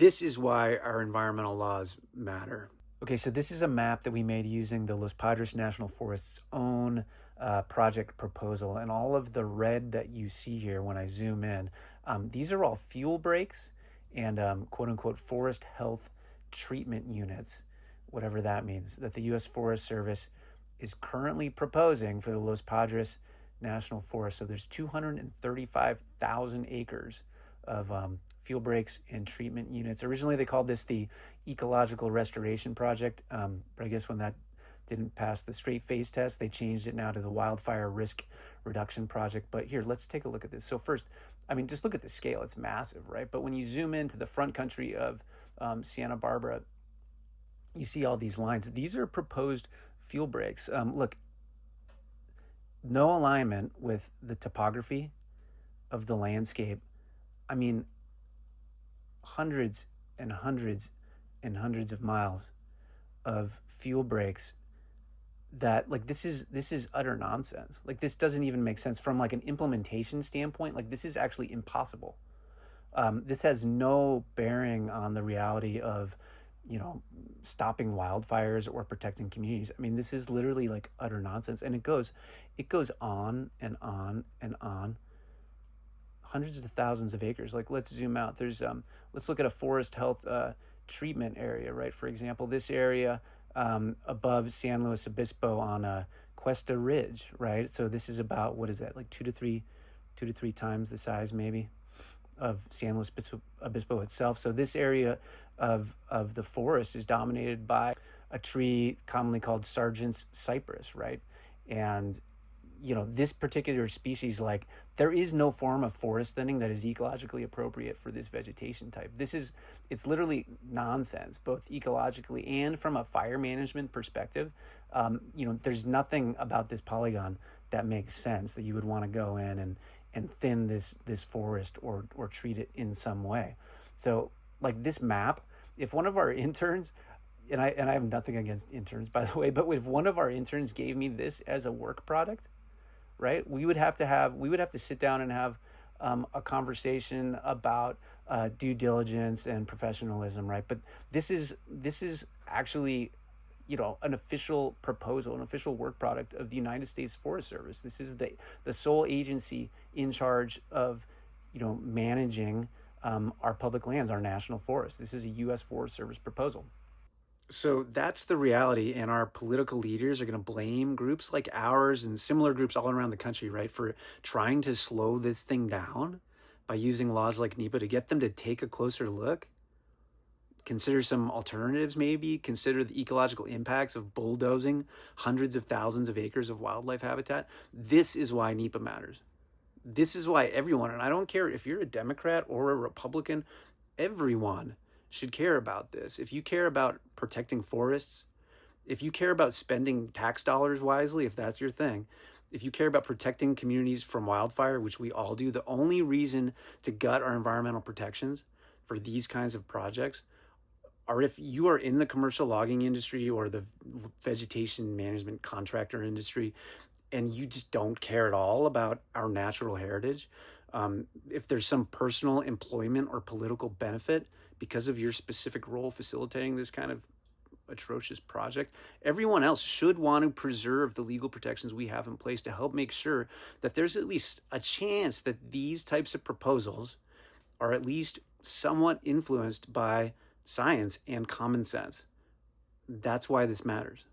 This is why our environmental laws matter. Okay, so this is a map that we made using the Los Padres National Forest's own project proposal. And all of the red that you see here when I zoom in, these are all fuel breaks and quote unquote forest health treatment units, whatever that means, that the U.S. Forest Service is currently proposing for the Los Padres National Forest. So there's 235,000 acres of fuel breaks and treatment units. Originally, they called this the Ecological Restoration Project, but I guess when that didn't pass the straight face test, they changed it now to the Wildfire Risk Reduction Project. But here, let's take a look at this. So first, I mean, just look at the scale. It's massive, right? But when you zoom into the front country of Santa Barbara, you see all these lines. These are proposed fuel breaks. Look, no alignment with the topography of the landscape. I mean, hundreds and hundreds and hundreds of miles of fuel breaks that, like, this is utter nonsense. Like, this doesn't even make sense from like an implementation standpoint. Like, this is actually impossible. This has no bearing on the reality of, stopping wildfires or protecting communities. I mean, this is literally like utter nonsense, and it goes on and on and on. Hundreds of thousands of acres. Like, let's zoom out. There's let's look at a forest health treatment area, right? For example, this area above San Luis Obispo on Cuesta Ridge, right? So this is about, what is that, like two to three times the size maybe of San Luis Obispo itself. So this area of the forest is dominated by a tree commonly called Sargent's cypress, right? And this particular species, like, there is no form of forest thinning that is ecologically appropriate for this vegetation type. It's literally nonsense, both ecologically and from a fire management perspective. There's nothing about this polygon that makes sense that you would want to go in and thin this forest or treat it in some way. So, like, this map, if one of our interns, and I have nothing against interns, by the way, but if one of our interns gave me this as a work product, right, we would have to sit down and have a conversation about due diligence and professionalism, right? But this is actually, an official proposal, an official work product of the United States Forest Service. This is the sole agency in charge of, managing our public lands, our national forests. This is a U.S. Forest Service proposal. So that's the reality, and our political leaders are going to blame groups like ours and similar groups all around the country, right, for trying to slow this thing down by using laws like NEPA to get them to take a closer look, consider some alternatives maybe, consider the ecological impacts of bulldozing hundreds of thousands of acres of wildlife habitat. This is why NEPA matters. This is why everyone, and I don't care if you're a Democrat or a Republican, everyone should care about this. If you care about protecting forests, if you care about spending tax dollars wisely, if that's your thing, if you care about protecting communities from wildfire, which we all do, the only reason to gut our environmental protections for these kinds of projects are if you are in the commercial logging industry or the vegetation management contractor industry and you just don't care at all about our natural heritage. If there's some personal employment or political benefit because of your specific role facilitating this kind of atrocious project, everyone else should want to preserve the legal protections we have in place to help make sure that there's at least a chance that these types of proposals are at least somewhat influenced by science and common sense. That's why this matters.